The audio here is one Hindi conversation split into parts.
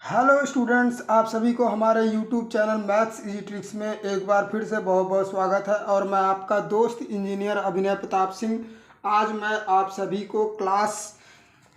हेलो स्टूडेंट्स, आप सभी को हमारे YouTube channel maths easy tricks में एक बार फिर से बहुत बहुत स्वागत है। और मैं आपका दोस्त इंजीनियर अभिनय प्रताप सिंह। आज मैं आप सभी को क्लास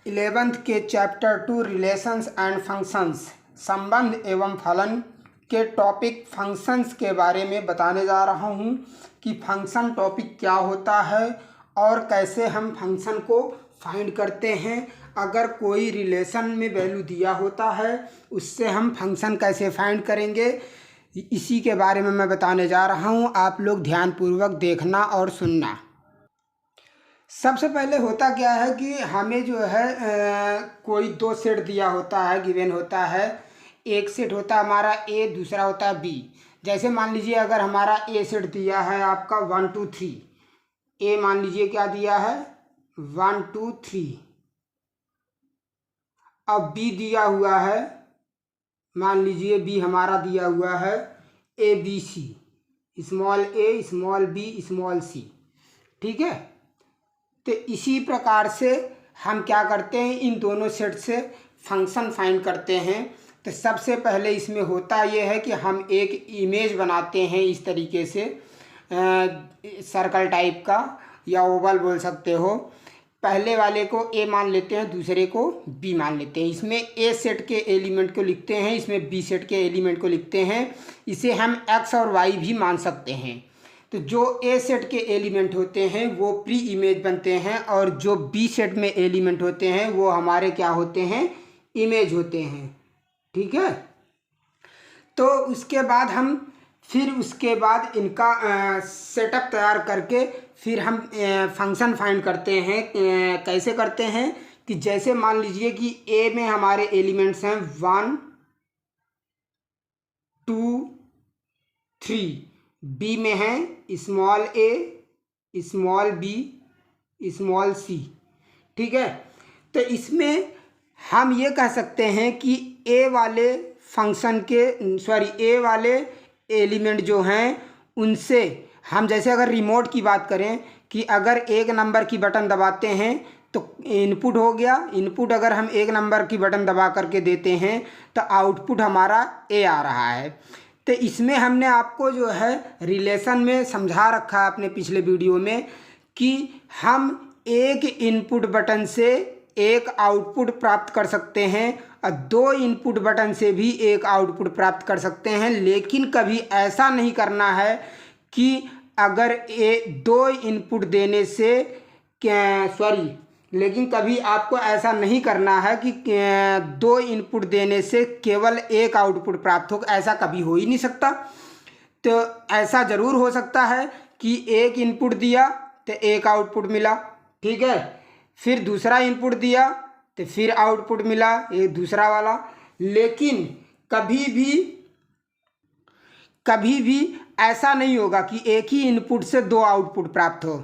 11th के चैप्टर 2 रिलेशंस एंड फंक्शंस संबंध एवं फलन के टॉपिक फंक्शंस के बारे में बताने जा रहा हूं कि फंक्शन टॉपिक क्या होता है और कैसे हम फंक्शन को फाइंड करते हैं। अगर कोई रिलेशन में वैल्यू दिया होता है उससे हम फंक्शन कैसे फाइंड करेंगे, इसी के बारे में मैं बताने जा रहा हूं। आप लोग ध्यानपूर्वक देखना और सुनना। सबसे पहले होता क्या है कि हमें जो है कोई दो सेट दिया होता है, गिवन होता है। एक सेट होता है हमारा ए, दूसरा होता है बी। जैसे मान लीजिए अगर हमारा ए सेट दिया है आपका 1 2 3, ए मान लीजिए क्या दिया है 1 2 3। अब बी दिया हुआ है, मान लीजिए बी हमारा दिया हुआ है A B C, small A small B small C. ठीक है, तो इसी प्रकार से हम क्या करते हैं, इन दोनों सेट से फंक्शन फाइंड करते हैं। तो सबसे पहले इसमें होता यह है कि हम एक इमेज बनाते हैं इस तरीके से, सर्कल टाइप का या ओवल बोल सकते हो। पहले वाले को ए मान लेते हैं, दूसरे को बी मान लेते हैं। इसमें ए सेट के एलिमेंट को लिखते हैं, इसमें बी सेट के एलिमेंट को लिखते हैं। इसे हम एक्स और वाई भी मान सकते हैं। तो जो ए सेट के एलिमेंट होते हैं वो प्री इमेज बनते हैं और जो बी सेट में एलिमेंट होते हैं वो हमारे क्या होते हैं, इमेज होते हैं। ठीक है, तो उसके बाद इनका सेटअप तैयार करके फिर हम फंक्शन फाइंड करते हैं। कैसे करते हैं कि जैसे मान लीजिए कि ए में हमारे एलिमेंट्स हैं 1 2 3, बी में है small A small B small C. ठीक है, तो इसमें हम ये कह सकते हैं कि ए वाले एलिमेंट जो हैं उनसे हम, जैसे अगर रिमोट की बात करें कि अगर एक नंबर की बटन दबाते हैं तो इनपुट हो गया। इनपुट अगर हम एक नंबर की बटन दबा करके देते हैं तो आउटपुट हमारा ए आ रहा है। तो इसमें हमने आपको जो है रिलेशन में समझा रखा है अपने पिछले वीडियो में कि हम एक इनपुट बटन से एक आउटपुट प्राप्त कर सकते हैं और दो इनपुट बटन से भी एक आउटपुट प्राप्त कर सकते हैं। लेकिन कभी ऐसा नहीं करना है कि अगर दो इनपुट देने से लेकिन कभी आपको ऐसा नहीं करना है कि दो इनपुट देने से केवल एक आउटपुट प्राप्त हो, ऐसा कभी हो ही नहीं सकता। तो ऐसा ज़रूर हो सकता है कि एक इनपुट दिया तो एक आउटपुट मिला, ठीक है, फिर दूसरा इनपुट दिया तो फिर आउटपुट मिला एक दूसरा वाला। लेकिन कभी भी ऐसा नहीं होगा कि एक ही इनपुट से दो आउटपुट प्राप्त हो।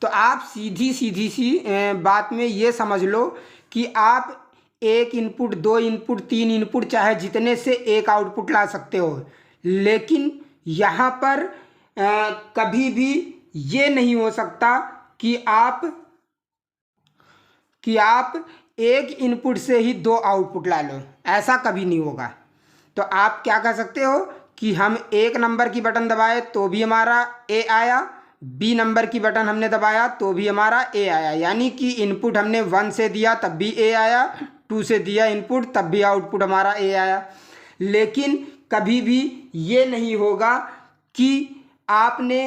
तो आप सीधी सी बात में ये समझ लो कि आप एक इनपुट, दो इनपुट, तीन इनपुट, चाहे जितने से एक आउटपुट ला सकते हो। लेकिन यहाँ पर कभी भी ये नहीं हो सकता कि आप एक इनपुट से ही दो आउटपुट ला लो, ऐसा कभी नहीं होगा। तो आप क्या कर सकते हो कि हम एक नंबर की बटन दबाए तो भी हमारा ए आया, बी नंबर की बटन हमने दबाया तो भी हमारा ए आया। यानी कि इनपुट हमने 1 से दिया तब भी ए आया, 2 से दिया इनपुट तब भी आउटपुट हमारा ए आया। लेकिन कभी भी ये नहीं होगा कि आपने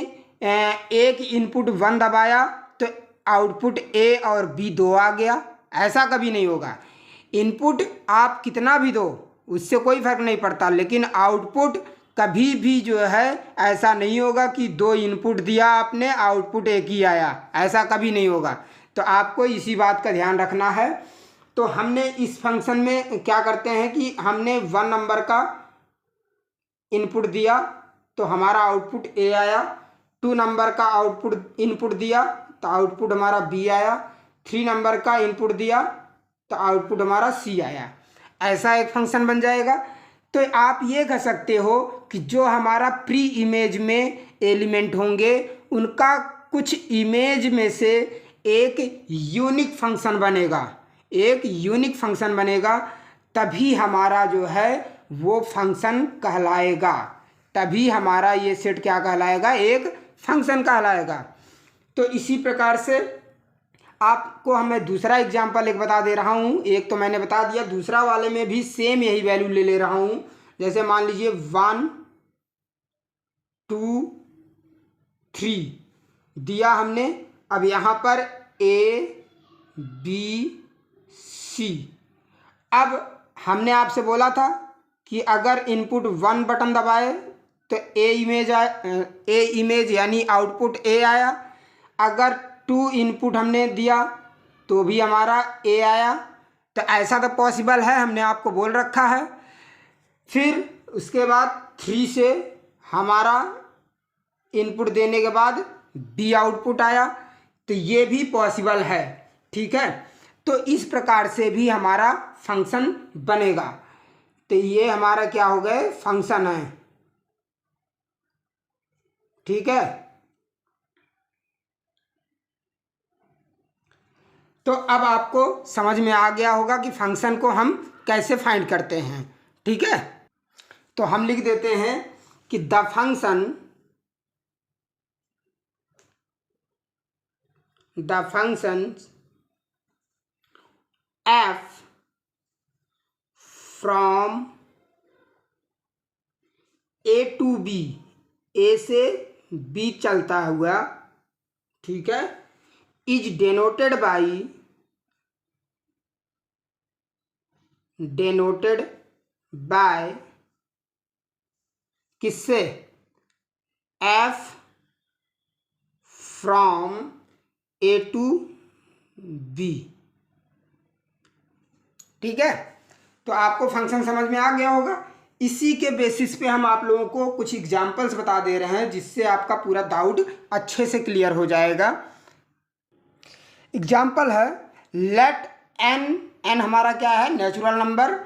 एक इनपुट 1 दबाया तो आउटपुट ए और बी दो आ गया, ऐसा कभी नहीं होगा। इनपुट आप कितना भी दो उससे कोई फर्क नहीं पड़ता, लेकिन आउटपुट कभी भी जो है ऐसा नहीं होगा कि दो इनपुट दिया आपने आउटपुट एक ही आया, ऐसा कभी नहीं होगा। तो आपको इसी बात का ध्यान रखना है। तो हमने इस फंक्शन में क्या करते हैं कि हमने 1 नंबर का इनपुट दिया तो हमारा आउटपुट ए आया, 2 नंबर का इनपुट दिया तो आउटपुट हमारा बी आया, 3 नंबर का इनपुट दिया तो आउटपुट हमारा सी आया। ऐसा एक फंक्शन बन जाएगा। तो आप ये कह सकते हो कि जो हमारा प्री इमेज में एलिमेंट होंगे उनका कुछ इमेज में से एक यूनिक फंक्शन बनेगा, तभी हमारा जो है वो फंक्शन कहलाएगा, तभी हमारा ये सेट क्या कहलाएगा, एक फंक्शन कहलाएगा। तो इसी प्रकार से आपको मैं दूसरा एग्जांपल एक बता दे रहा हूँ। एक तो मैंने बता दिया, दूसरा वाले में भी सेम यही वैल्यू ले रहा हूँ। जैसे मान लीजिए 1 2 3 दिया हमने। अब यहाँ पर A B C। अब हमने आपसे बोला था कि अगर इनपुट 1 बटन दबाए तो ए इमेज यानी आउटपुट A आया। अगर 2 इनपुट हमने दिया तो भी हमारा A आया। तो ऐसा तो पॉसिबल है, हमने आपको बोल रखा है। फिर उसके बाद 3 से हमारा इनपुट देने के बाद B आउटपुट आया, तो ये भी पॉसिबल है। ठीक है, तो इस प्रकार से भी हमारा फंक्शन बनेगा। तो ये हमारा क्या हो गए, फंक्शन है। ठीक है, तो अब आपको समझ में आ गया होगा कि फंक्शन को हम कैसे फाइंड करते हैं। ठीक है, तो हम लिख देते हैं कि the function f from A to B, A से B चलता हुआ, ठीक है, इज डेनोटेड बाय किससे, f from A to B। ठीक है, तो आपको फंक्शन समझ में आ गया होगा। इसी के बेसिस पे हम आप लोगों को कुछ एग्जांपल्स बता दे रहे हैं, जिससे आपका पूरा डाउट अच्छे से क्लियर हो जाएगा। एग्जाम्पल है, लेट n हमारा क्या है, natural number,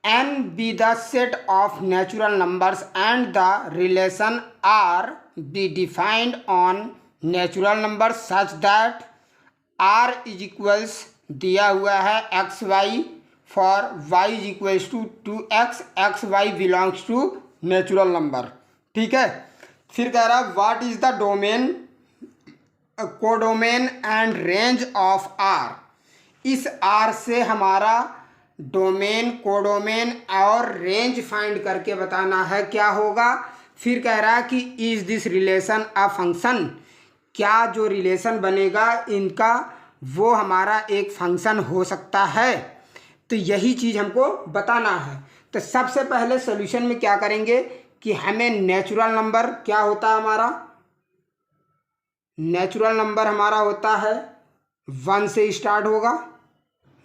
n be the set of natural numbers and the relation R be defined on natural number such that r is equals दिया हुआ है x y for y is equals to 2x, x y belongs to natural number. ठीक है, फिर कह रहा है what is the domain, codomain and range of R। इस R से हमारा डोमेन, कोडोमेन और रेंज फाइंड करके बताना है क्या होगा। फिर कह रहा है कि is this relation a function, क्या जो रिलेशन बनेगा इनका वो हमारा एक फंक्शन हो सकता है। तो यही चीज़ हमको बताना है। तो सबसे पहले सॉल्यूशन में क्या करेंगे कि हमें नेचुरल नंबर क्या होता है, हमारा नेचुरल नंबर हमारा होता है 1 से स्टार्ट होगा,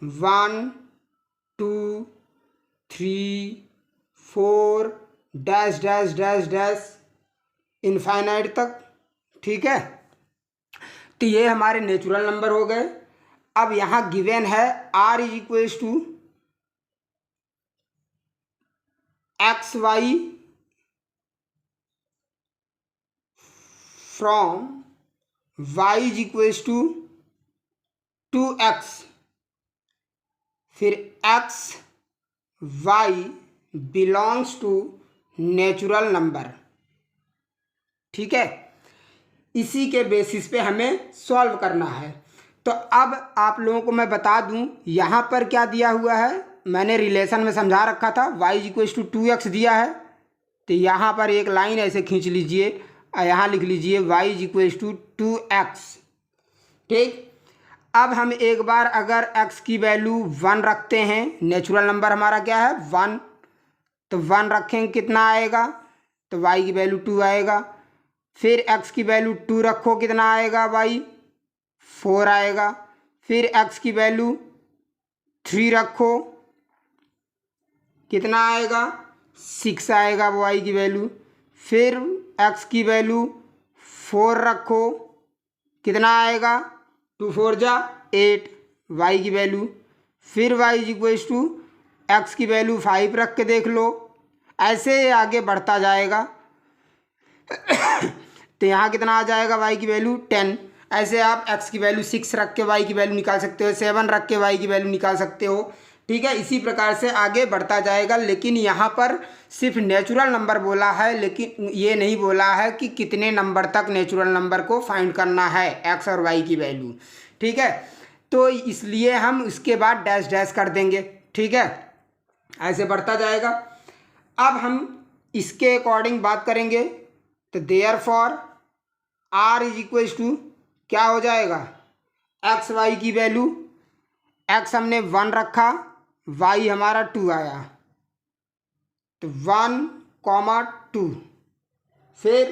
1 2 3 4 dash dash dash dash infinite तक। ठीक है, तो ये हमारे नेचुरल नंबर हो गए। अब यहाँ गिवन है r is equals to x y from y is equals to 2x, फिर x y belongs to natural number. ठीक है, इसी के बेसिस पे हमें सॉल्व करना है। तो अब आप लोगों को मैं बता दूं, यहाँ पर क्या दिया हुआ है, मैंने रिलेशन में समझा रखा था, y is equals to 2x दिया है। तो यहाँ पर एक लाइन ऐसे खींच लीजिए और यहाँ लिख लीजिए y is equals to 2x। ठीक, अब हम एक बार अगर x की वैल्यू 1 रखते हैं, नेचुरल नंबर हमारा क्या है 1, तो 1 रखेंगे कितना आएगा, तो y की वैल्यू 2 आएगा। फिर x की वैल्यू 2 रखो, कितना आएगा y 4 आएगा। फिर x की वैल्यू 3 रखो, कितना आएगा 6 आएगा y की वैल्यू। फिर x की वैल्यू 4 रखो, कितना आएगा 2 4 जा 8 y की वैल्यू। फिर y is equals to x की वैल्यू 5 रख के देख लो, ऐसे आगे बढ़ता जाएगा। तो यहाँ कितना आ जाएगा y की वैल्यू 10। ऐसे आप x की वैल्यू 6 रख के y की वैल्यू निकाल सकते हो, 7 रख के y की वैल्यू निकाल सकते हो। ठीक है। इसी प्रकार से आगे बढ़ता जाएगा, लेकिन यहाँ पर सिर्फ नेचुरल नंबर बोला है, लेकिन ये नहीं बोला है कि कितने नंबर तक नेचुरल नंबर को फाइंड करना है, एक्स और वाई की वैल्यू। ठीक है, तो इसलिए हम उसके बाद डैश डैश कर देंगे। ठीक है, ऐसे बढ़ता जाएगा। अब हम इसके अकॉर्डिंग बात करेंगे, तो therefore R is equal to क्या हो जाएगा, एक्स वाई की वैल्यू, एक्स हमने 1 रखा, वाई हमारा 2 आया, तो 1,2। फिर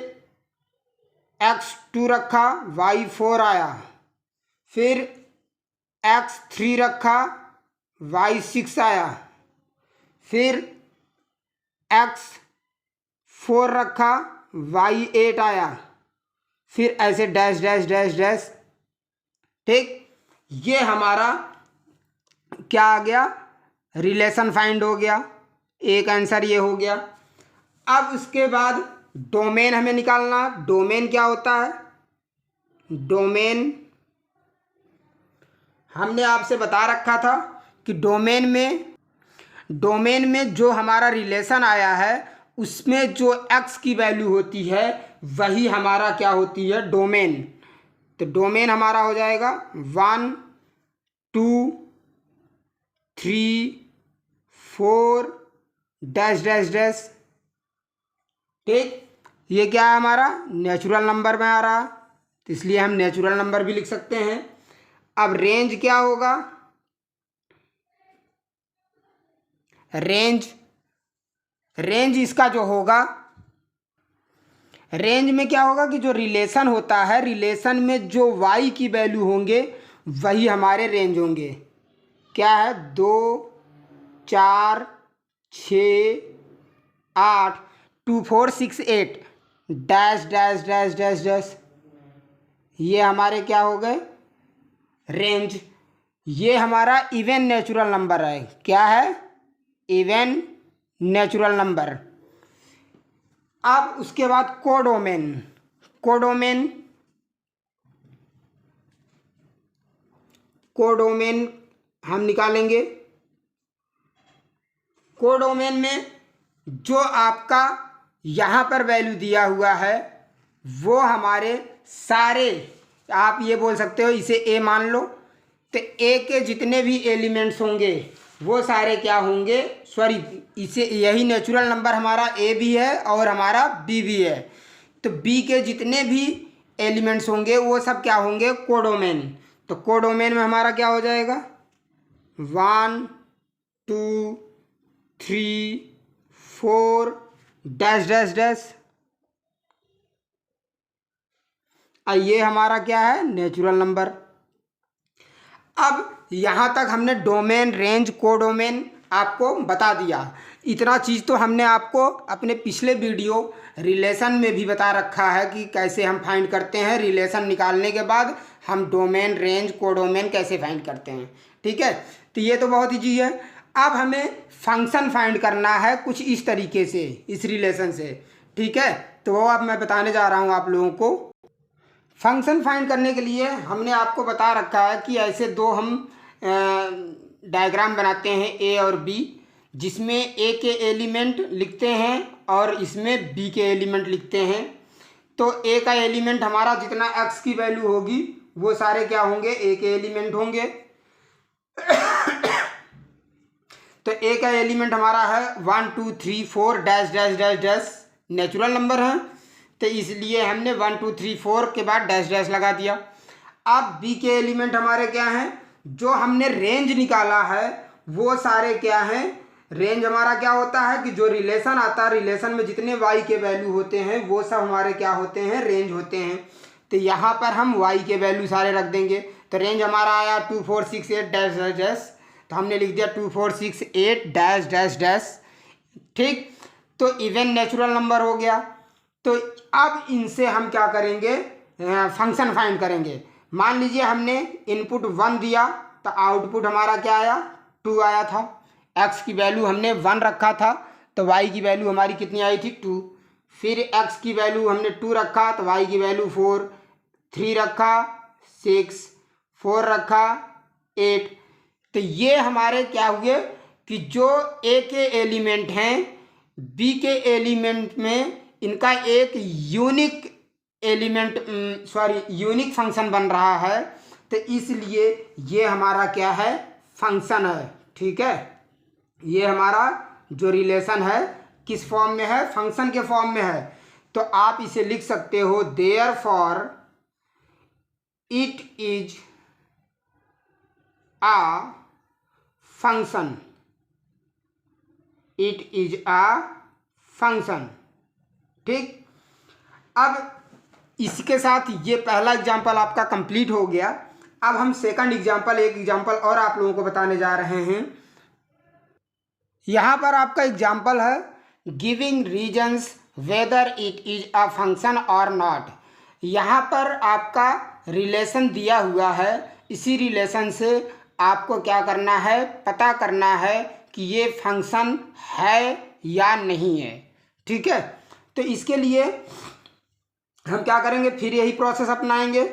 एक्स 2 रखा, वाई 4 आया, फिर एक्स 3 रखा, वाई 6 आया, फिर एक्स 4 रखा, वाई 8 आया, फिर ऐसे डैश डैश डैश डैश। ठीक, ये हमारा क्या आ गया, रिलेशन फाइंड हो गया, एक आंसर ये हो गया। अब उसके बाद डोमेन हमें निकालना। डोमेन क्या होता है, डोमेन हमने आपसे बता रखा था कि डोमेन में जो हमारा रिलेशन आया है उसमें जो एक्स की वैल्यू होती है वही हमारा क्या होती है, डोमेन। तो डोमेन हमारा हो जाएगा 1 2 3 4 डैश डैश डैश। ठीक, ये क्या है हमारा, नेचुरल नंबर में आ रहा, तो इसलिए हम नेचुरल नंबर भी लिख सकते हैं। अब रेंज क्या होगा, रेंज इसका जो होगा, रेंज में क्या होगा कि जो रिलेशन होता है, रिलेशन में जो y की वैल्यू होंगे वही हमारे रेंज होंगे। क्या है, 2 4 6 8 2 4 6 8 dash dash dash dash dash, ये हमारे क्या हो गए, रेंज। ये हमारा इवन नेचुरल नंबर है। क्या है, इवन नेचुरल नंबर। अब उसके बाद कोडोमेन। कोडोमेन हम निकालेंगे। कोडोमेन में जो आपका यहाँ पर वैल्यू दिया हुआ है वो हमारे सारे, आप ये बोल सकते हो इसे ए मान लो, तो ए के जितने भी एलिमेंट्स होंगे वो सारे क्या होंगे, सॉरी इसे, यही नेचुरल नंबर हमारा ए भी है और हमारा बी भी है, तो बी के जितने भी एलिमेंट्स होंगे वो सब क्या होंगे, कोडोमेन। तो कोडोमेन में हमारा क्या हो जाएगा, 1 2 3 4 डैश डैश डैश। ये हमारा क्या है, नेचुरल नंबर। अब यहाँ तक हमने डोमेन, रेंज, कोडोमेन आपको बता दिया। इतना चीज़ तो हमने आपको अपने पिछले वीडियो रिलेशन में भी बता रखा है कि कैसे हम फाइंड करते हैं। रिलेशन निकालने के बाद हम डोमेन, रेंज, कोडोमेन कैसे फाइंड करते हैं। ठीक है, तो ये तो बहुत ईजी है। अब हमें फंक्शन फाइंड करना है कुछ इस तरीके से, इस रिलेशन से। ठीक है, तो वो अब मैं बताने जा रहा हूँ आप लोगों को। फंक्शन फाइंड करने के लिए हमने आपको बता रखा है कि ऐसे दो हम डायग्राम बनाते हैं ए और बी, जिसमें ए के एलिमेंट लिखते हैं और इसमें बी के एलिमेंट लिखते हैं। तो ए का एलिमेंट हमारा जितना एक्स की वैल्यू होगी वो सारे क्या होंगे, ए के एलिमेंट होंगे। तो ए का एलिमेंट हमारा है 1 2 3 4 dash dash dash dash, natural number है तो इसलिए हमने 1 2 3 4 के बाद डैश डैश लगा दिया। अब बी के एलिमेंट हमारे क्या हैं, जो हमने रेंज निकाला है वो सारे क्या हैं, रेंज हमारा क्या होता है कि जो रिलेशन आता है, रिलेशन में जितने वाई के वैल्यू होते हैं वो सब हमारे क्या होते हैं, रेंज होते हैं। तो यहाँ पर हम वाई के वैल्यू सारे रख देंगे। तो रेंज हमारा आया 2 4 6 8 डैश डैश डैश, तो हमने लिख दिया 2 4 6 8 डैश डैश डैश। ठीक, तो इवन नेचुरल नंबर हो गया। तो अब इनसे हम क्या करेंगे, फंक्शन फाइंड करेंगे। मान लीजिए हमने इनपुट 1 दिया तो आउटपुट हमारा क्या आया, 2 आया था। एक्स की वैल्यू हमने 1 रखा था तो वाई की वैल्यू हमारी कितनी आई थी, 2। फिर एक्स की वैल्यू हमने 2 रखा तो वाई की वैल्यू 4, 3 रखा 6, 4 रखा 8। तो ये हमारे क्या हुए कि जो ए के एलिमेंट हैं बी के एलिमेंट में इनका एक यूनिक एलिमेंट यूनिक फंक्शन बन रहा है। तो इसलिए ये हमारा क्या है, फंक्शन है। ठीक है, ये हमारा जो रिलेशन है किस फॉर्म में है, फंक्शन के फॉर्म में है। तो आप इसे लिख सकते हो therefore it is a function, it is a function. ठीक, अब इसके साथ ये पहला एग्जाम्पल आपका कंप्लीट हो गया। अब हम सेकंड एग्जाम्पल, एक एग्जाम्पल और आप लोगों को बताने जा रहे हैं। यहाँ पर आपका एग्जाम्पल है giving reasons whether it is a function और नॉट। यहाँ पर आपका रिलेशन दिया हुआ है, इसी रिलेशन से आपको क्या करना है, पता करना है कि ये फंक्शन है या नहीं है। ठीक है, तो इसके लिए हम क्या करेंगे, फिर यही प्रोसेस अपनाएंगे।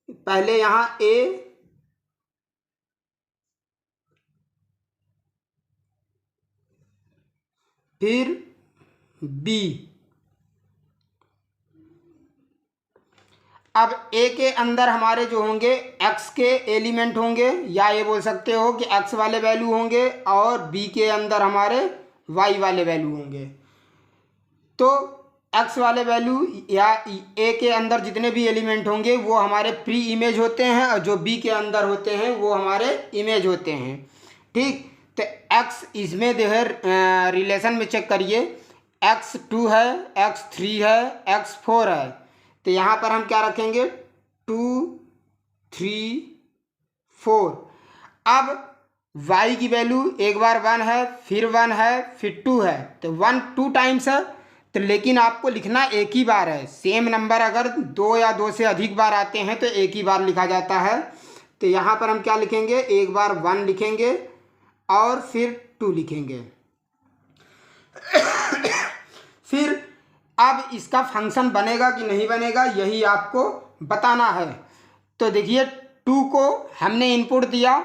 पहले यहाँ ए, फिर बी। अब ए के अंदर हमारे जो होंगे एक्स के एलिमेंट होंगे, या ये बोल सकते हो कि एक्स वाले वैल्यू होंगे, और बी के अंदर हमारे वाई वाले वैल्यू होंगे। तो एक्स वाले वैल्यू या ए के अंदर जितने भी एलिमेंट होंगे वो हमारे प्री इमेज होते हैं, और जो बी के अंदर होते हैं वो हमारे इमेज होते हैं। ठीक, तो एक्स इसमें जो है रिलेशन में चेक करिए, x2 है, x3 है, x4 है। तो यहाँ पर हम क्या रखेंगे, 2 3 4। अब y की वैल्यू एक बार 1 है, फिर 1 है, फिर 2 है, तो 1 2 टाइम्स है। तो लेकिन आपको लिखना एक ही बार है। सेम नंबर अगर 2 या 2 से अधिक बार आते हैं तो एक ही बार लिखा जाता है। तो यहाँ पर हम क्या लिखेंगे, एक बार 1 लिखेंगे और फिर 2 लिखेंगे। फिर अब इसका फंक्शन बनेगा कि नहीं बनेगा यही आपको बताना है। तो देखिए 2 को हमने इनपुट दिया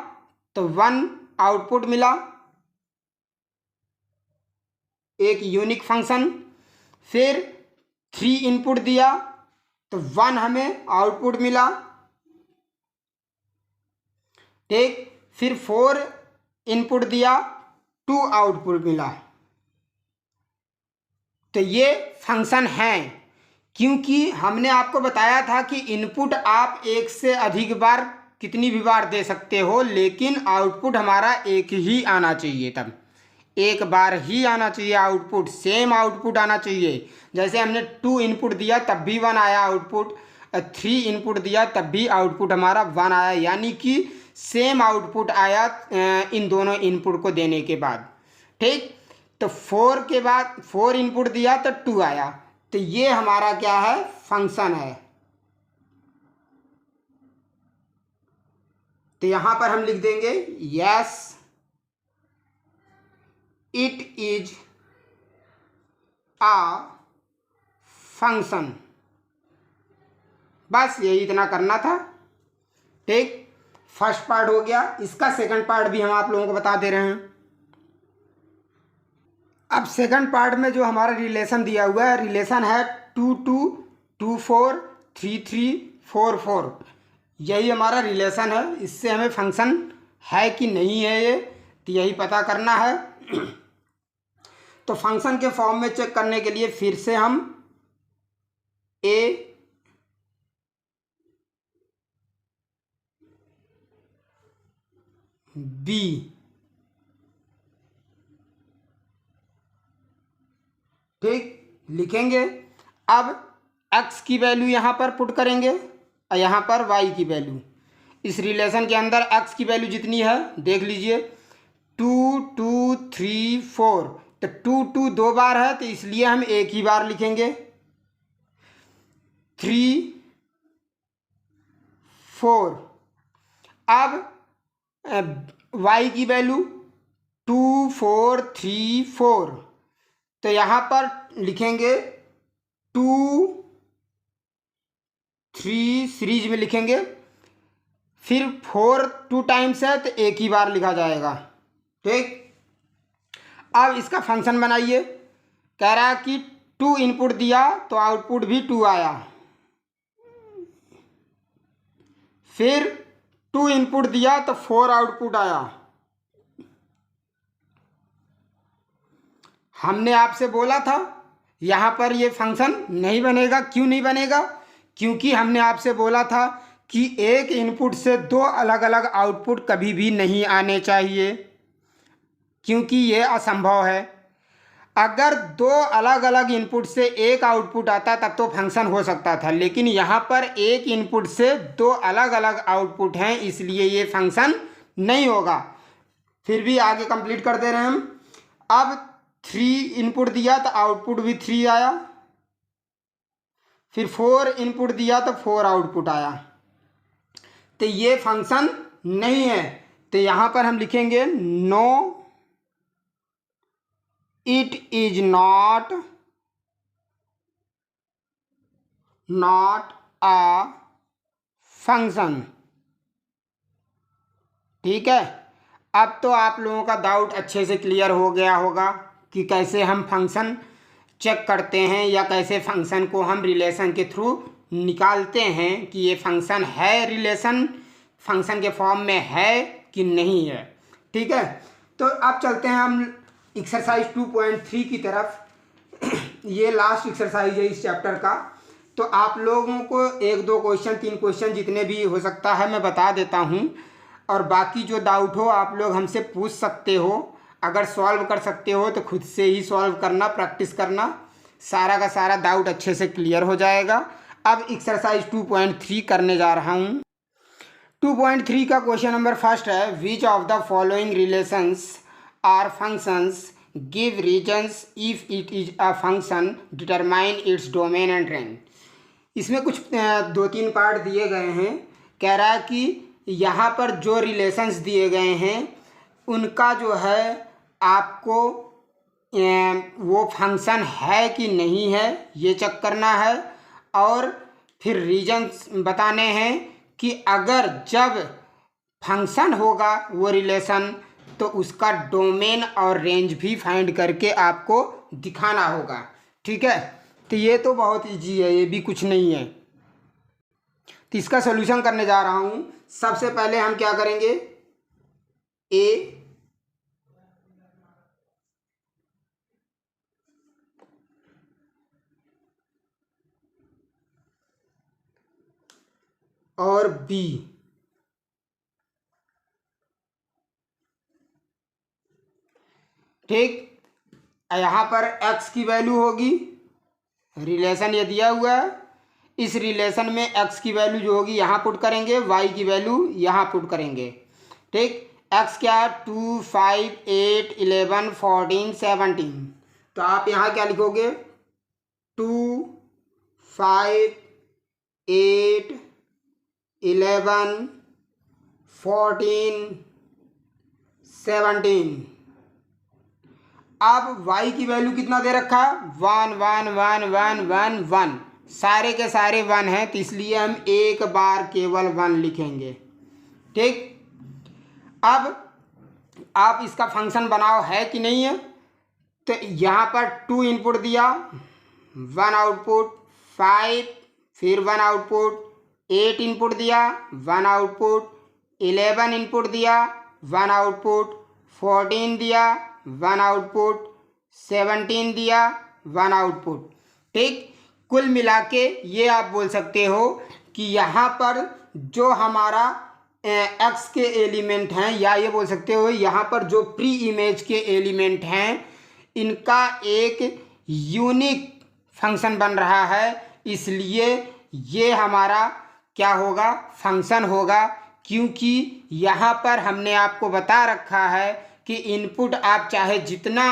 तो 1 आउटपुट मिला, एक यूनिक फंक्शन। फिर 3 इनपुट दिया तो 1 हमें आउटपुट मिला। ठीक, फिर 4 इनपुट दिया, 2 आउटपुट मिला। तो ये फंक्शन है, क्योंकि हमने आपको बताया था कि इनपुट आप एक से अधिक बार कितनी भी बार दे सकते हो, लेकिन आउटपुट हमारा एक ही आना चाहिए। तब एक बार ही आना चाहिए आउटपुट, सेम आउटपुट आना चाहिए। जैसे हमने 2 इनपुट दिया तब भी 1 आया आउटपुट, 3 इनपुट दिया तब भी आउटपुट हमारा 1 आया, यानी कि सेम आउटपुट आया इन दोनों इनपुट को देने के बाद। ठीक, तो 4 के बाद 4 इनपुट दिया तो 2 आया। तो ये हमारा क्या है, फंक्शन है। तो यहां पर हम लिख देंगे yes it is a function. बस यही इतना करना था। ठीक, फर्स्ट पार्ट हो गया। इसका सेकंड पार्ट भी हम आप लोगों को बता दे रहे हैं। अब सेकंड पार्ट में जो हमारा रिलेशन दिया हुआ है, रिलेशन है 2 2 2 4 3 3 4 4। यही हमारा रिलेशन है। इससे हमें फंक्शन है कि नहीं है ये तो यही पता करना है। तो फंक्शन के फॉर्म में चेक करने के लिए फिर से हम ए बी, ठीक, लिखेंगे। अब x की वैल्यू यहाँ पर पुट करेंगे और यहाँ पर y की वैल्यू। इस रिलेशन के अंदर x की वैल्यू जितनी है देख लीजिए, 2 2 3 4। तो 2 2 2 बार है तो इसलिए हम एक ही बार लिखेंगे। 3 4। अब y की वैल्यू 2 4 3 4। तो यहाँ पर लिखेंगे 2 3 सीरीज में लिखेंगे। फिर 4 2 टाइम्स है तो एक ही बार लिखा जाएगा। ठीक, अब इसका फंक्शन बनाइए। कह रहा है कि 2 इनपुट दिया तो आउटपुट भी 2 आया, फिर 2 इनपुट दिया तो 4 आउटपुट आया। हमने आपसे बोला था यहाँ पर ये फंक्शन नहीं बनेगा। क्यों नहीं बनेगा? क्योंकि हमने आपसे बोला था कि एक इनपुट से 2 अलग अलग आउटपुट कभी भी नहीं आने चाहिए, क्योंकि ये असंभव है। अगर 2 अलग अलग इनपुट से एक आउटपुट आता तब तो फंक्शन हो सकता था, लेकिन यहाँ पर एक इनपुट से 2 अलग अलग आउटपुट हैं, इसलिए ये फंक्शन नहीं होगा। फिर भी आगे कंप्लीट कर दे रहे हैं हम। अब 3 इनपुट दिया तो आउटपुट भी 3 आया, फिर 4 इनपुट दिया तो 4 आउटपुट आया, तो ये फंक्शन नहीं है। तो यहाँ पर हम लिखेंगे no it is not a function. ठीक है, अब तो आप लोगों का डाउट अच्छे से क्लियर हो गया होगा कि कैसे हम फंक्शन चेक करते हैं या कैसे फंक्शन को हम रिलेशन के थ्रू निकालते हैं कि ये फंक्शन है, रिलेशन फंक्शन के फॉर्म में है कि नहीं है। ठीक है, तो अब चलते हैं हम एक्सरसाइज 2.3 की तरफ। ये लास्ट एक्सरसाइज है इस चैप्टर का। तो आप लोगों को 1 2 क्वेश्चन 3 क्वेश्चन जितने भी हो सकता है मैं बता देता हूँ, और बाकी जो डाउट हो आप लोग हमसे पूछ सकते हो। अगर सॉल्व कर सकते हो तो खुद से ही सॉल्व करना, प्रैक्टिस करना, सारा का सारा डाउट अच्छे से क्लियर हो जाएगा। अब एक्सरसाइज 2.3 करने जा रहा हूँ। 2.3 का क्वेश्चन नंबर फर्स्ट है, which of the following relations are functions give reasons if it is a function determine its domain and range. इसमें कुछ 2-3 पार्ट दिए गए हैं। कह रहा है कि यहाँ पर जो रिलेशंस दिए गए हैं उनका जो है आपको वो फंक्शन है कि नहीं है ये चेक करना है, और फिर रीजन्स बताने हैं कि अगर जब फंक्शन होगा वो रिलेशन तो उसका डोमेन और रेंज भी फाइंड करके आपको दिखाना होगा। ठीक है, तो ये तो बहुत इजी है, ये भी कुछ नहीं है। तो इसका सॉल्यूशन करने जा रहा हूँ। सबसे पहले हम क्या करेंगे, ए और बी, ठीक, यहाँ पर x की वैल्यू होगी, रिलेशन ये दिया हुआ है, इस रिलेशन में x की वैल्यू जो होगी यहाँ पुट करेंगे, y की वैल्यू यहाँ पुट करेंगे। ठीक, x क्या है 2 5 8 11 14 17, तो आप यहाँ क्या लिखोगे 2 5 8 11 14 17। अब y की वैल्यू कितना दे रखा है 1 1 1 1 1 1, सारे के सारे 1 हैं, तो इसलिए हम एक बार केवल 1 लिखेंगे। ठीक, अब आप इसका फंक्शन बनाओ है कि नहीं है। तो यहाँ पर 2 इनपुट दिया, 1 आउटपुट, 5 फिर 1 आउटपुट, 8 इनपुट दिया, 1 आउटपुट, 11 इनपुट दिया, 1 आउटपुट, 14 दिया, 1 आउटपुट, 17 दिया, 1 आउटपुट। ठीक, कुल मिला के ये आप बोल सकते हो कि यहाँ पर जो हमारा एक्स के एलिमेंट हैं, या ये बोल सकते हो यहाँ पर जो प्री इमेज के एलिमेंट हैं इनका एक यूनिक फंक्शन बन रहा है, इसलिए ये हमारा क्या होगा फंक्शन होगा। क्योंकि यहाँ पर हमने आपको बता रखा है कि इनपुट आप चाहे जितना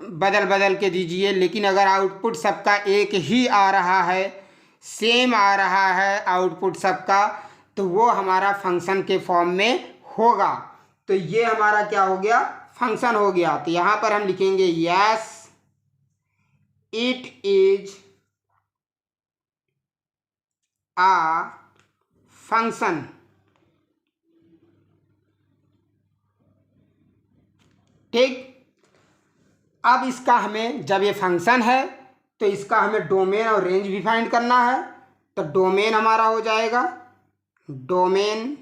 बदल बदल के दीजिए, लेकिन अगर आउटपुट सबका एक ही आ रहा है, सेम आ रहा है आउटपुट सबका, तो वो हमारा फंक्शन के फॉर्म में होगा। तो ये हमारा क्या हो गया फंक्शन हो गया। तो यहाँ पर हम लिखेंगे yes it is a function. ठीक। अब इसका हमें, जब ये फंक्शन है तो इसका हमें डोमेन और रेंज भी फाइंड करना है। तो डोमेन हमारा हो जाएगा, डोमेन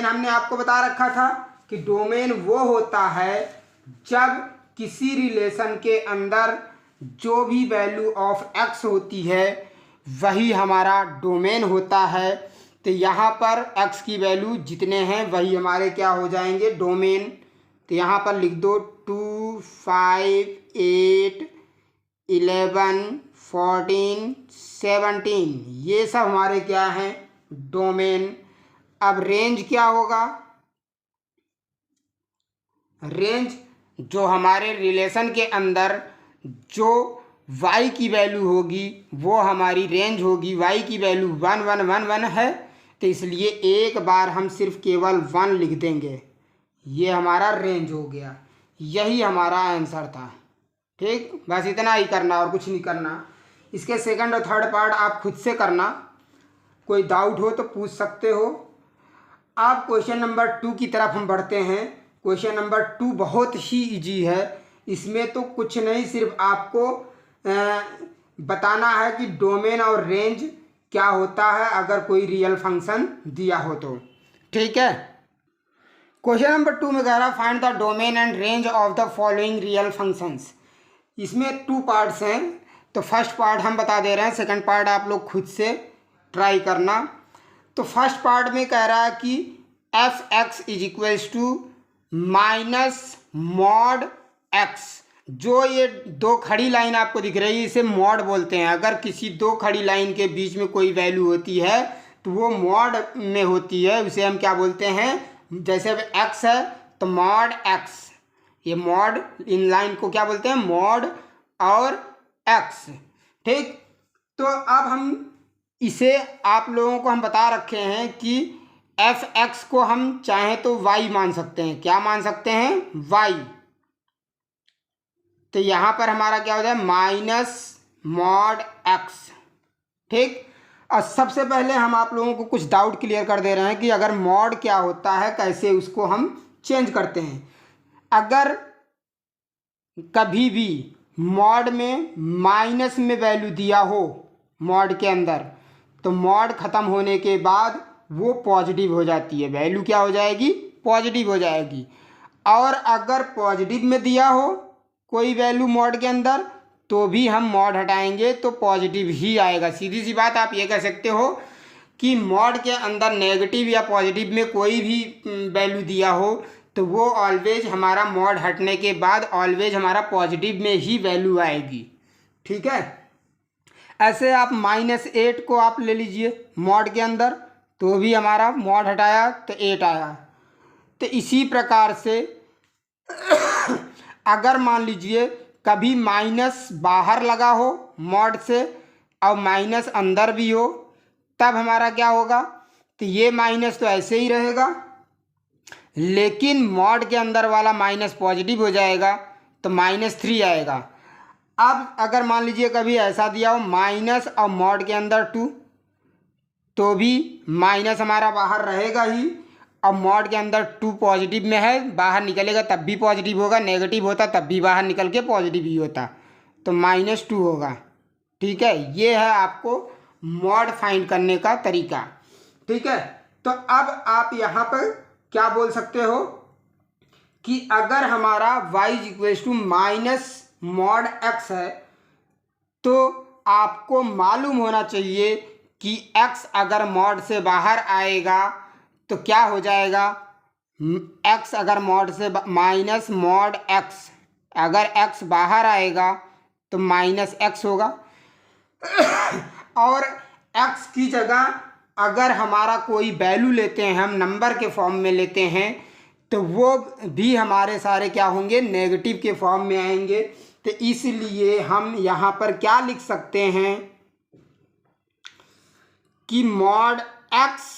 हमने आपको बता रखा था कि डोमेन वो होता है जब किसी रिलेशन के अंदर जो भी वैल्यू ऑफ एक्स होती है वही हमारा डोमेन होता है। तो यहाँ पर एक्स की वैल्यू जितने हैं वही हमारे क्या हो जाएंगे, डोमेन। तो यहाँ पर लिख दो 2, 5, 8, 11, 14, 17, ये सब हमारे क्या हैं, डोमेन। अब रेंज क्या होगा, रेंज जो हमारे रिलेशन के अंदर जो y की वैल्यू होगी वो हमारी रेंज होगी। y की वैल्यू 1 1 1 1 है, तो इसलिए एक बार हम सिर्फ केवल 1 लिख देंगे, ये हमारा रेंज हो गया। यही हमारा आंसर था। ठीक, बस इतना ही करना और कुछ नहीं करना। इसके सेकंड और थर्ड पार्ट आप खुद से करना, कोई डाउट हो तो पूछ सकते हो। अब क्वेश्चन नंबर 2 की तरफ हम बढ़ते हैं। क्वेश्चन नंबर 2 बहुत ही इजी है। इसमें तो कुछ नहीं, सिर्फ आपको बताना है कि डोमेन और रेंज क्या होता है अगर कोई रियल फंक्शन दिया हो तो। ठीक है, क्वेश्चन नंबर 2 में कह रहा find the domain and range of the following real functions. इसमें 2 पार्ट्स हैं, तो फर्स्ट पार्ट हम बता दे रहे हैं, सेकंड पार्ट आप लोग खुद से ट्राई करना। तो फर्स्ट पार्ट में कह रहा है कि f x is equals to minus mod x. जो ये 2 खड़ी लाइन आपको दिख रही है इसे मॉड बोलते हैं। अगर किसी 2 खड़ी लाइन के बीच में कोई वैल्यू होती है तो वो मॉड में होती है, उसे हम क्या बोलते हैं, जैसे अब एक्स है तो मॉड एक्स, ये मॉड इन लाइन को क्या बोलते हैं, मॉड और एक्स। ठीक, तो अब हम इसे आप लोगों को हम बता रखे हैं कि एफ एक्स को हम चाहें तो वाई मान सकते हैं। क्या मान सकते हैं, वाई। तो यहाँ पर हमारा क्या हो जाए, माइनस मॉड एक्स। ठीक, और सबसे पहले हम आप लोगों को कुछ डाउट क्लियर कर दे रहे हैं कि अगर मॉड क्या होता है, कैसे उसको हम चेंज करते हैं। अगर कभी भी मॉड में माइनस में वैल्यू दिया हो मॉड के अंदर, तो मॉड ख़त्म होने के बाद वो पॉजिटिव हो जाती है, वैल्यू क्या हो जाएगी, पॉजिटिव हो जाएगी। और अगर पॉजिटिव में दिया हो कोई वैल्यू मॉड के अंदर तो भी हम मॉड हटाएंगे तो पॉजिटिव ही आएगा। सीधी सी बात, आप ये कह सकते हो कि मॉड के अंदर नेगेटिव या पॉजिटिव में कोई भी वैल्यू दिया हो तो वो ऑलवेज हमारा मॉड हटने के बाद ऑलवेज हमारा पॉजिटिव में ही वैल्यू आएगी। ठीक है, ऐसे आप -8 को आप ले लीजिए मॉड के अंदर, तो भी हमारा मॉड हटाया तो 8 आया। तो इसी प्रकार से अगर मान लीजिए कभी माइनस बाहर लगा हो मॉड से और माइनस अंदर भी हो, तब हमारा क्या होगा, तो ये माइनस तो ऐसे ही रहेगा, लेकिन मॉड के अंदर वाला माइनस पॉजिटिव हो जाएगा तो -3 आएगा। अब अगर मान लीजिए कभी ऐसा दिया हो माइनस और मॉड के अंदर 2, तो भी माइनस हमारा बाहर रहेगा ही। अब मॉड के अंदर 2 पॉजिटिव में है, बाहर निकलेगा तब भी पॉजिटिव होगा, नेगेटिव होता तब भी बाहर निकल के पॉजिटिव ही होता, तो -2 होगा। ठीक है, ये है आपको मॉड फाइंड करने का तरीका। ठीक है, तो अब आप यहाँ पर क्या बोल सकते हो कि अगर हमारा y equals to minus mod x है तो आपको मालूम होना चाहिए कि x अगर मॉड से बाहर आएगा तो क्या हो जाएगा, x अगर मॉड से माइनस मॉड x, अगर x बाहर आएगा तो -x होगा। और x की जगह अगर हमारा कोई वैल्यू लेते हैं, हम नंबर के फॉर्म में लेते हैं, तो वो भी हमारे सारे क्या होंगे, नेगेटिव के फॉर्म में आएंगे। तो इसलिए हम यहाँ पर क्या लिख सकते हैं कि मॉड x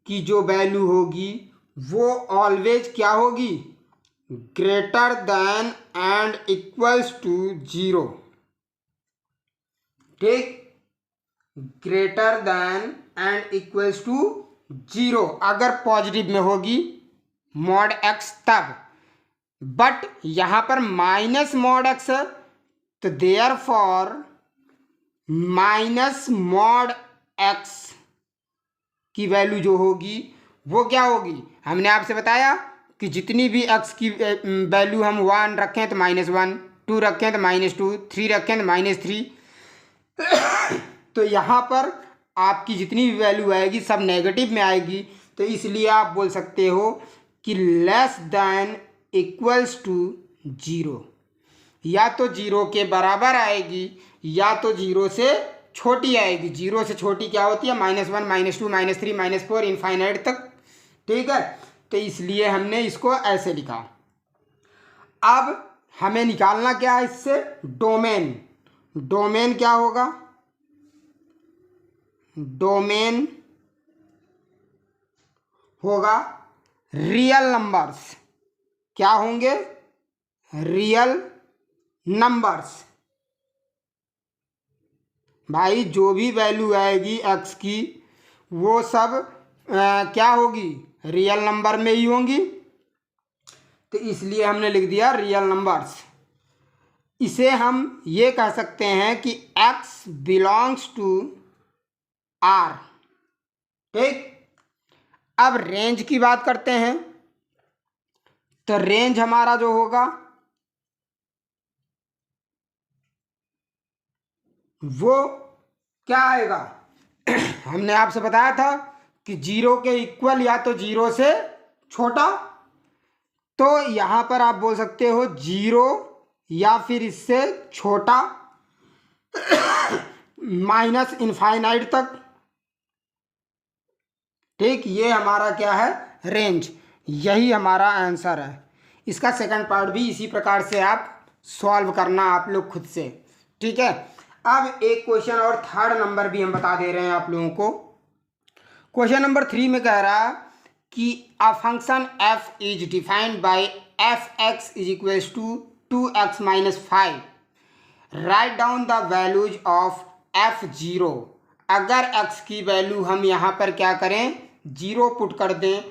की जो वैल्यू होगी वो ऑलवेज क्या होगी, greater than and equals to 0। ठीक, greater than and equals to 0 अगर पॉजिटिव में होगी मॉड एक्स तब, बट यहाँ पर माइनस मॉड एक्स है, तो therefore minus mod x की वैल्यू जो होगी वो क्या होगी, हमने आपसे बताया कि जितनी भी एक्स की वैल्यू हम 1 रखें तो -1, 2 रखें तो -2, 3 रखें तो -3, तो यहाँ पर आपकी जितनी भी वैल्यू आएगी सब नेगेटिव में आएगी। तो इसलिए आप बोल सकते हो कि लेस दैन इक्वल्स टू 0, या तो 0 के बराबर आएगी या तो 0 से छोटी आएगी। 0 से छोटी क्या होती है, -1, -2, -3, -4 इनफाइनाइट तक, ठीक है। तो इसलिए हमने इसको ऐसे लिखा। अब हमें निकालना क्या है इससे, डोमेन। डोमेन क्या होगा, डोमेन होगा रियल नंबर्स। क्या होंगे, रियल नंबर्स। भाई जो भी वैल्यू आएगी एक्स की वो सब क्या होगी, रियल नंबर में ही होंगी। तो इसलिए हमने लिख दिया रियल नंबर्स। इसे हम ये कह सकते हैं कि एक्स बिलोंग्स टू आर, ठीक। अब रेंज की बात करते हैं, तो रेंज हमारा जो होगा वो क्या आएगा, हमने आपसे बताया था कि 0 के इक्वल या तो 0 से छोटा, तो यहाँ पर आप बोल सकते हो 0 या फिर इससे छोटा माइनस इनफाइनाइट तक, ठीक। ये हमारा क्या है, रेंज। यही हमारा आंसर है। इसका सेकंड पार्ट भी इसी प्रकार से आप सॉल्व करना आप लोग खुद से, ठीक है। अब एक क्वेश्चन और थर्ड नंबर भी हम बता दे रहे हैं आप लोगों को। क्वेश्चन नंबर 3 में कह रहा है कि a function f is defined by f(x) is equals to 2x minus 5। Write down the values of f0। अगर x की वैल्यू हम यहाँ पर क्या करें, 0 पुट कर दें,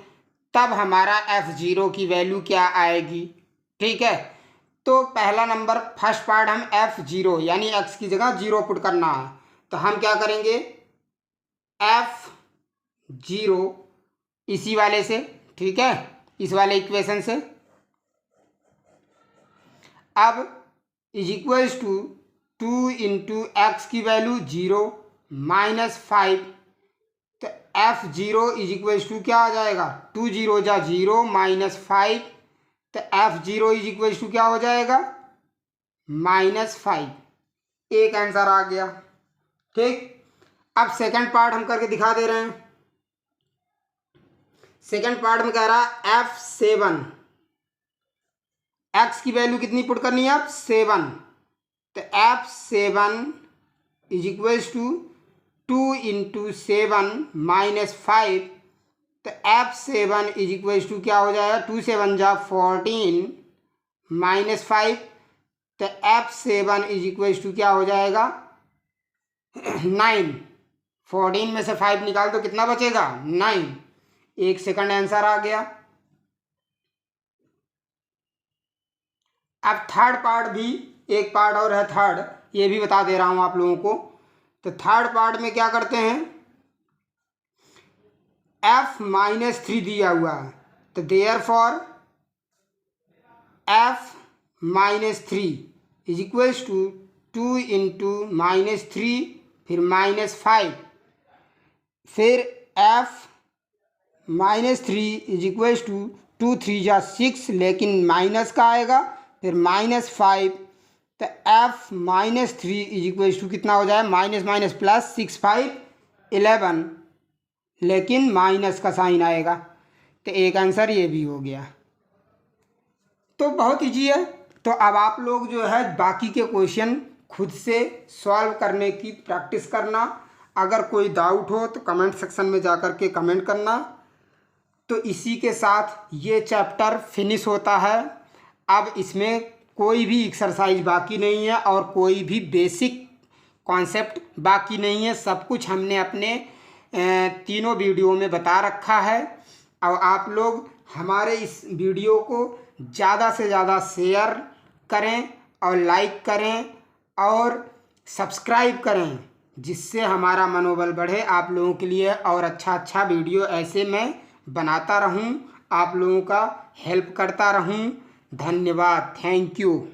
तब हमारा f0 की वैल्यू क्या आएगी, ठीक है। तो पहला नंबर फर्स्ट पार्ट हम f0 यानी x की जगह 0 पुट करना है, तो हम क्या करेंगे, f0 इसी वाले से, ठीक है, इस वाले इक्वेशन से। अब is equals to 2 into x की वैल्यू 0 माइनस 5, तो f0 इज इक्वल्स टू क्या आ जाएगा, 2 0 जा 0 माइनस 5, तो f0 इज इक्वल्स टू क्या हो जाएगा, -5। एक आंसर आ गया, ठीक। अब सेकंड पार्ट हम करके दिखा दे रहे हैं। सेकंड पार्ट में कह रहा है f7, x की वैल्यू कितनी पुट करनी है, अब 7, तो f7 is equals to 2 into 7 minus 5, तो f7 इज इक्वल्स टू क्या हो जाएगा, 2 7 जा 14 माइनस 5, तो f7 इज इक्वल्स टू क्या हो जाएगा, 9। 14 में से 5 निकाल तो कितना बचेगा, 9। एक सेकंड आंसर आ गया। अब थर्ड पार्ट भी, एक पार्ट और है थर्ड, ये भी बता दे रहा हूं आप लोगों को। तो थर्ड पार्ट में क्या करते हैं, f-3 दिया हुआ है, तो therefore f-3 is equals to 2 into -3 फिर -5, फिर f-3 इज इक्वल्स टू 2 3 जा 6, लेकिन माइनस का आएगा, फिर -5, तो f-3 इज इक्वल्स टू कितना हो जाए, माइनस माइनस प्लस 6 5 11, लेकिन माइनस का साइन आएगा, तो एक आंसर ये भी हो गया। तो बहुत ईजी है। तो अब आप लोग जो है बाकी के क्वेश्चन खुद से सॉल्व करने की प्रैक्टिस करना। अगर कोई डाउट हो तो कमेंट सेक्शन में जाकर के कमेंट करना। तो इसी के साथ ये चैप्टर फिनिश होता है। अब इसमें कोई भी एक्सरसाइज बाकी नहीं है और कोई भी बेसिक कॉन्सेप्ट बाकी नहीं है। सब कुछ हमने अपने तीनों वीडियो में बता रखा है। अब आप लोग हमारे इस वीडियो को ज़्यादा से ज़्यादा शेयर करें और लाइक करें और सब्सक्राइब करें, जिससे हमारा मनोबल बढ़े आप लोगों के लिए और अच्छा वीडियो ऐसे मैं बनाता रहूं, आप लोगों का हेल्प करता रहूं। धन्यवाद, थैंक यू।